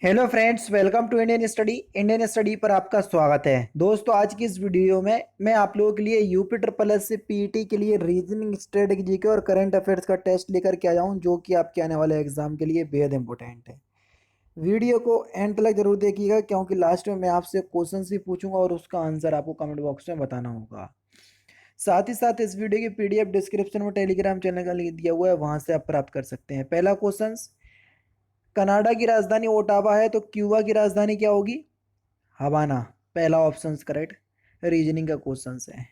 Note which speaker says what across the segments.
Speaker 1: Hello friends, welcome to Indian study पर आपका स्वागत है। दोस्तों, आज की इस वीडियो में मैं आप लोगों के लिए यूपी ट्रिपल एस से पीईटी के लिए रीजनिंग, स्ट्रेटेजी जीके और करंट अफेयर्स का टेस्ट लेकर के आया हूं, जो कि आपके आने वाले एग्जाम के लिए बेहद इंपॉर्टेंट है। वीडियो को एंड तक जरूर देखिएगा, क्योंकि लास्ट में मैं आपसे क्वेश्चन भी पूछूंगा और उसका आंसर आपको कमेंट बॉक्स में बताना होगा। साथ ही साथ इस वीडियो की पीडीएफ डिस्क्रिप्शन में टेलीग्राम चैनल का लिंक दिया हुआ है, वहां से आप प्राप्त कर सकते हैं। पहला क्वेश्चन, कनाडा की राजधानी ओटावा है, तो क्यूबा की राजधानी क्या होगी? हवाना। पहला ऑप्शन करेक्ट। रीजनिंग का क्वेश्चन है।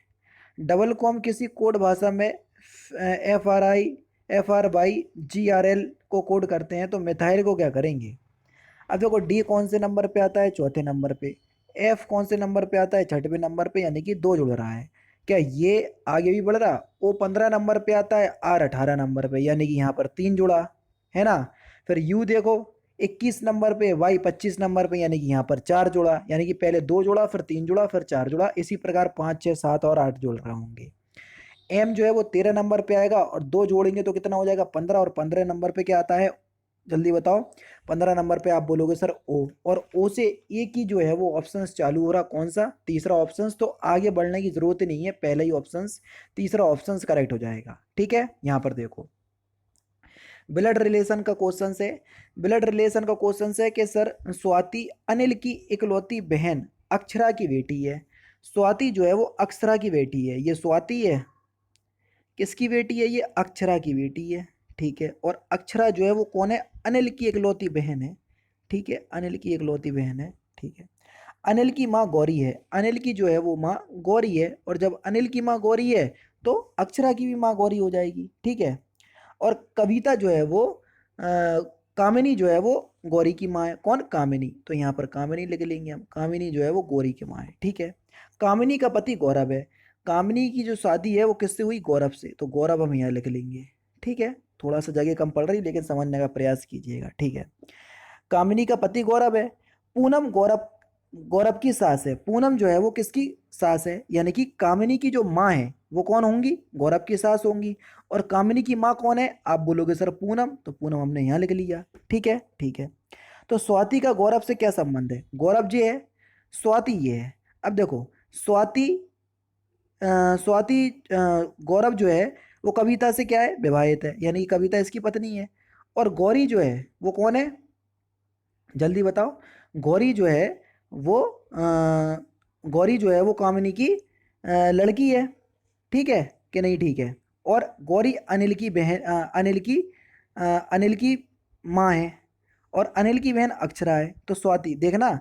Speaker 1: डबल कॉम किसी कोड भाषा में FRI FR/GRL को कोड करते हैं, तो मिथाइल को क्या करेंगे? अब देखो, डी कौन से नंबर पे आता है? चौथे नंबर पे। एफ कौन से नंबर पे आता है? छठवें नंबर पे, यानी कि दो जुड़ रहा है। क्या ये आगे भी बढ़ रहा? ओ 15 नंबर पे आता है, आर 18 नंबर पे, यानी कि यहाँ पर तीन जुड़ा है ना। फिर यू देखो 21 नंबर पे, वाई 25 नंबर पे, यानी कि यहाँ पर चार जुड़ा, यानी कि पहले दो जुड़ा, फिर तीन जुड़ा, फिर चार जुड़ा, इसी प्रकार 5 6 7 और 8 जुड़ रहे होंगे। एम जो है वो 13 नंबर पे आएगा, और दो जोड़ेंगे तो कितना हो जाएगा? 15। और 15 नंबर पे क्या आता है? जल्दी बताओ। 15 नंबर पे आप बोलोगे सर ओ, और ओ से ए की जो है वो ऑप्शंस चालू हो रहा, कौन सा? तीसरा ऑप्शंस। तो आगे बढ़ने की जरूरत ही नहीं है, पहले ही ऑप्शंस, तीसरा ऑप्शंस करेक्ट हो जाएगा। ठीक है, यहाँ पर देखो, ब्लड रिलेशन का क्वेश्चन है। ब्लड रिलेशन का क्वेश्चन है कि सर, स्वाति अनिल की इकलौती बहन अक्षरा की बेटी है। स्वाति जो है वो अक्षरा की बेटी है, ये स्वाति है, किसकी बेटी है? ये अक्षरा की बेटी है। ठीक है, और अक्षरा जो है वो कौन है? अनिल की इकलौती बहन है। ठीक है, अनिल की इकलौती बहन है। ठीक है, अनिल की माँ गौरी है। अनिल की जो है वो माँ गौरी है, और जब अनिल की माँ गौरी है तो अक्षरा की भी माँ गौरी हो जाएगी। ठीक है, और कविता जो है वो कामिनी जो है वो गौरी की माँ है। कौन? कामिनी। तो यहाँ पर कामिनी लिख लेंगे हम, कामिनी जो है वो गौरी की माँ है। ठीक है, कामिनी का पति गौरव है। कामिनी की जो शादी है वो किससे हुई? गौरव से, तो गौरव हम यहाँ लिख लेंगे। ठीक है, थोड़ा सा जगह कम पड़ रही, लेकिन समझने का प्रयास कीजिएगा। ठीक है, कामिनी का पति गौरव है। पूनम गौरव, गौरव की सास है। पूनम जो है वो किसकी सास है? यानी कि कामिनी की जो माँ है वो कौन होंगी? गौरव की सास होंगी। और कामिनी की माँ कौन है? आप बोलोगे सर पूनम, तो पूनम हमने यहाँ लिख लिया। ठीक है, ठीक है। तो स्वाति का गौरव से क्या संबंध है? गौरव जी है, स्वाति ये है। अब देखो, स्वाति स्वाति गौरव जो है वो कविता से क्या है? विवाहित है, यानी कि कविता इसकी पत्नी है। और गौरी जो है वो कौन है? जल्दी बताओ। गौरी जो है वो गौरी जो है वो कामिनी की लड़की है। ठीक है कि नहीं? ठीक है। और गौरी अनिल की बहन, अनिल की माँ है। और अनिल की बहन अक्षरा है। तो स्वाति, देखना,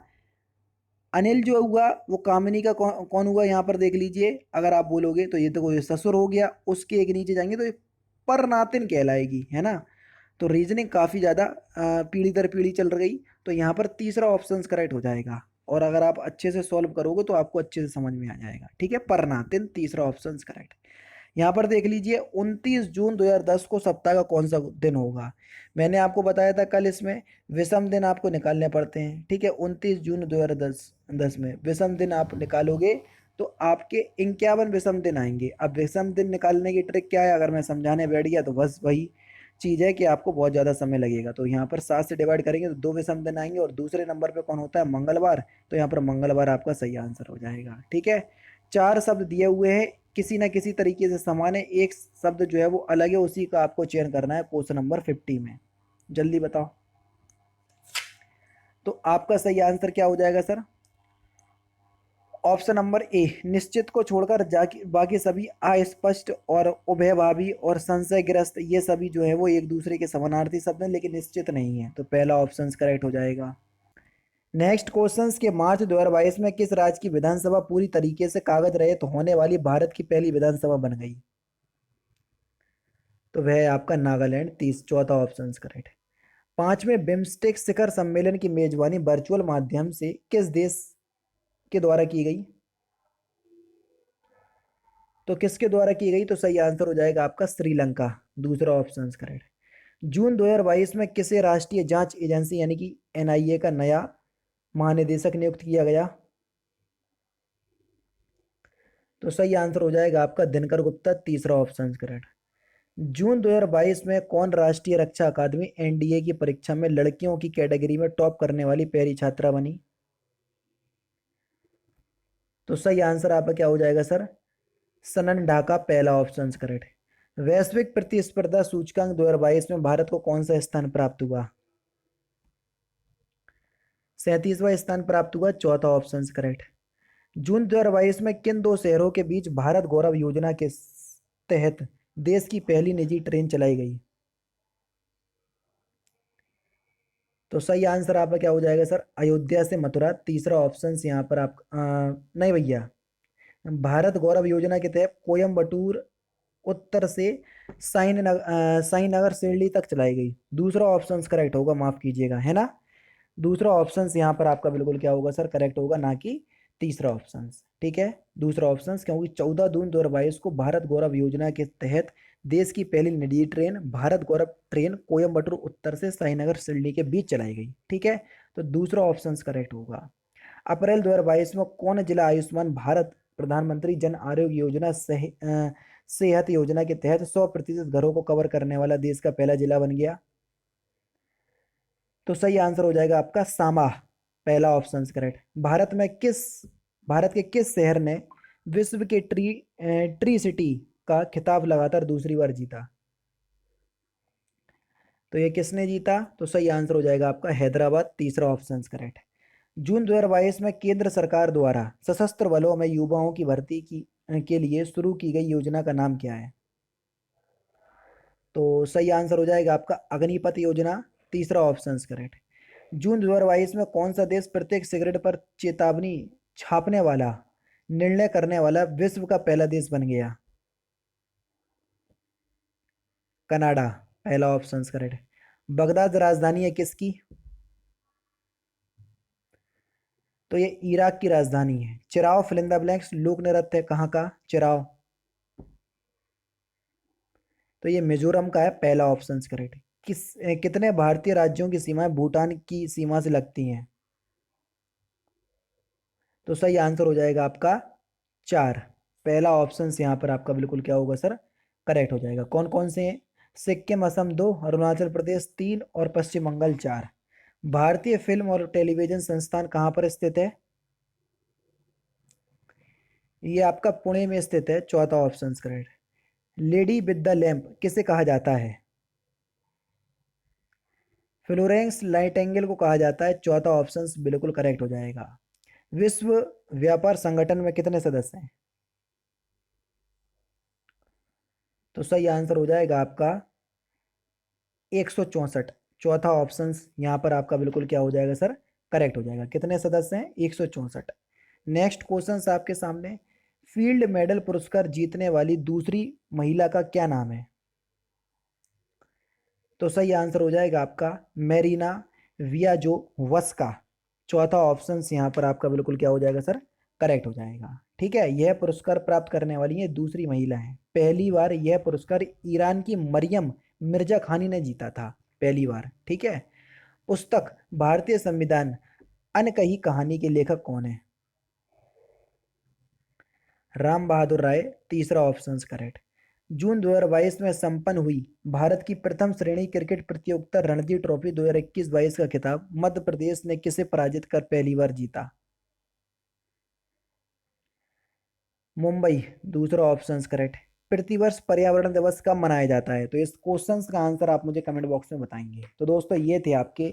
Speaker 1: अनिल जो हुआ वो कामिनी का कौन हुआ? यहाँ पर देख लीजिए, अगर आप बोलोगे तो ये तो कोई ससुर हो गया, उसके एक नीचे जाएंगे तो ये परनातिन कहलाएगी, है ना। तो रीजनिंग काफ़ी ज़्यादा पीढ़ी दर पीढ़ी चल रही, तो यहाँ पर तीसरा ऑप्शन करेक्ट हो जाएगा। और अगर आप अच्छे से सॉल्व करोगे तो आपको अच्छे से समझ में आ जाएगा। ठीक है, परनातिन तीसरा ऑप्शन करेक्ट। यहाँ पर देख लीजिए, 29 जून 2010 को सप्ताह का कौन सा दिन होगा? मैंने आपको बताया था कल, इसमें विषम दिन आपको निकालने पड़ते हैं। ठीक है, 29 जून 2010 में विषम दिन आप निकालोगे तो आपके 51 विषम दिन आएंगे। अब विषम दिन निकालने की ट्रिक क्या है? अगर मैं समझाने बैठ गया तो बस वही चीज़ है कि आपको बहुत ज़्यादा समय लगेगा। तो यहाँ पर 7 से डिवाइड करेंगे तो दो विषम दिन आएंगे, और दूसरे नंबर पे कौन होता है? मंगलवार। तो यहाँ पर मंगलवार आपका सही आंसर हो जाएगा। ठीक है, चार शब्द दिए हुए हैं, किसी ना किसी तरीके से समान है, एक शब्द जो है वो अलग है, उसी का आपको चयन करना है क्वेश्चन नंबर 50 में। जल्दी बताओ। तो आपका सही आंसर क्या हो जाएगा सर? ऑप्शन नंबर ए, निश्चित को छोड़कर जाके बाकी सभी अस्पष्ट और उभयभावी और संशयग्रस्त, ये सभी जो है वो एक दूसरे के समानार्थी शब्द हैं, लेकिन निश्चित नहीं है। तो पहला ऑप्शन करेक्ट हो जाएगा। नेक्स्ट क्वेश्चन के मार्च 2022 में किस राज्य की विधानसभा पूरी तरीके से कागज रहित होने वाली भारत की पहली विधानसभा बन गई? तो वह है आपका नागालैंड। चौथा ऑप्शन करेक्ट है। पांचवें बिम्स्टेक शिखर सम्मेलन की मेजबानी वर्चुअल माध्यम से किस देश के द्वारा की गई? तो किसके द्वारा की गई? तो सही आंसर हो जाएगा आपका श्रीलंका। दूसरा ऑप्शन करेक्ट। जून 2022 में किसे राष्ट्रीय जांच एजेंसी यानी कि एनआईए का नया महानिदेशक नियुक्त किया गया? तो सही आंसर हो जाएगा आपका दिनकर गुप्ता। तीसरा ऑप्शन करेक्ट। जून 2022 में कौन राष्ट्रीय रक्षा अकादमी एनडीए की परीक्षा में लड़कियों की कैटेगरी में टॉप करने वाली पहली छात्रा बनी? तो सही आंसर आपका क्या हो जाएगा सर? सनन ढाका, पहला ऑप्शन करेक्ट। वैश्विक प्रतिस्पर्धा सूचकांक 2022 में भारत को कौन सा स्थान प्राप्त हुआ? 37वां स्थान प्राप्त हुआ, चौथा ऑप्शन करेक्ट। जून 2022 में किन दो शहरों के बीच भारत गौरव योजना के तहत देश की पहली निजी ट्रेन चलाई गई? तो सही आंसर आपका क्या हो जाएगा सर? अयोध्या से मथुरा, तीसरा ऑप्शन यहाँ पर आप नहीं भैया, भारत गौरव योजना के तहत कोयम्बटूर उत्तर से साई नगर शिरडी तक चलाई गई। दूसरा ऑप्शन करेक्ट होगा, माफ कीजिएगा, है ना? दूसरा ऑप्शन यहाँ पर आपका बिल्कुल क्या होगा सर? करेक्ट होगा, ना कि तीसरा ऑप्शन। ठीक है, दूसरा ऑप्शन, क्योंकि 14 जून 2022 को भारत गौरव योजना के तहत देश की पहली निजी ट्रेन भारत गौरव ट्रेन कोयम्बटूर उत्तर से साईनगर शिरडी के बीच चलाई गई। ठीक है, तो दूसरा ऑप्शन करेक्ट होगा। अप्रैल 2022 में कौन जिला आयुष्मान भारत प्रधानमंत्री जन आरोग्य योजना सेहत योजना के तहत 100% घरों को कवर करने वाला देश का पहला जिला बन गया? तो सही आंसर हो जाएगा आपका सामा, पहला ऑप्शन करेक्ट। भारत के किस शहर ने विश्व के ट्री सिटी का खिताब लगातार दूसरी बार जीता? तो ये किसने जीता? तो सही आंसर हो जाएगा आपका हैदराबाद, तीसरा ऑप्शन करेक्ट। जून 2022 में केंद्र सरकार द्वारा सशस्त्र बलों में युवाओं की भर्ती के लिए शुरू की गई योजना का नाम क्या है? तो सही आंसर हो जाएगा आपका अग्निपथ योजना, तीसरा ऑप्शन करेक्ट। जून 2022 में कौन सा देश प्रत्येक सिगरेट पर चेतावनी छापने वाला निर्णय करने वाला विश्व का पहला देश बन गया? कनाडा, पहला ऑप्शन करेक्ट। बगदाद राजधानी है किसकी? तो ये इराक की राजधानी है। चिराव फिल इन द ब्लैंक्स लोक नृत्य कहाँ का? चिराव, तो ये मिजोरम का है, पहला ऑप्शन करेक्ट। कितने भारतीय राज्यों की सीमाएं भूटान की सीमा से लगती हैं? तो सही आंसर हो जाएगा आपका 4, पहला ऑप्शन यहाँ पर आपका बिल्कुल क्या होगा सर? करेक्ट हो जाएगा। कौन कौन से हैं? सिक्किम असम 2, अरुणाचल प्रदेश 3 और पश्चिम बंगाल 4। भारतीय फिल्म और टेलीविजन संस्थान कहाँ पर स्थित है? ये आपका पुणे में स्थित है, चौथा option correct. Lady with the lamp किसे कहा जाता है? फ्लोरेंस नाइटिंगेल को कहा जाता है, चौथा ऑप्शन बिल्कुल करेक्ट हो जाएगा। विश्व व्यापार संगठन में कितने सदस्य हैं? तो सही आंसर हो जाएगा आपका 164, चौथा ऑप्शन यहाँ पर आपका बिल्कुल क्या हो जाएगा सर? करेक्ट हो जाएगा। कितने सदस्य हैं? 164। नेक्स्ट क्वेश्चन आपके सामने, फील्ड मेडल पुरस्कार जीतने वाली दूसरी महिला का क्या नाम है? तो सही आंसर हो जाएगा आपका मेरीना वियाजोवस्का, चौथा ऑप्शन यहाँ पर आपका बिल्कुल क्या हो जाएगा सर? करेक्ट हो जाएगा। ठीक है, यह पुरस्कार प्राप्त करने वाली है दूसरी महिला है। पहली बार यह पुरस्कार ईरान की मरियम मिर्जा खानी ने जीता था, पहली बार। ठीक है, पुस्तक भारतीय संविधान अनकही कहानी के लेखक कौन है? राम बहादुर राय, तीसरा ऑप्शन करेक्ट। जून 2022 में संपन्न हुई भारत की प्रथम श्रेणी क्रिकेट प्रतियोगिता रणजी ट्रॉफी 2021-22 का खिताब मध्य प्रदेश ने किसे पराजित कर पहली बार जीता? मुंबई, दूसरा ऑप्शन करेक्ट। प्रतिवर्ष पर्यावरण दिवस कब मनाया जाता है? तो इस क्वेश्चन का आंसर आप मुझे कमेंट बॉक्स में बताएंगे। तो दोस्तों ये थे आपके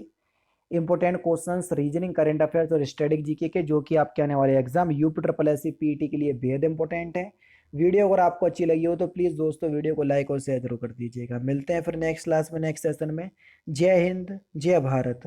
Speaker 1: important questions reasoning, current affairs और स्टैटिक जीके के, जो कि आपके आने वाले exam UP triple S C PET के लिए बेहद इंपॉर्टेंट है। वीडियो अगर आपको अच्छी लगी हो तो प्लीज़ दोस्तों वीडियो को लाइक और शेयर जरूर कर दीजिएगा। मिलते हैं फिर नेक्स्ट क्लास में, नेक्स्ट सेशन में। जय हिंद, जय भारत।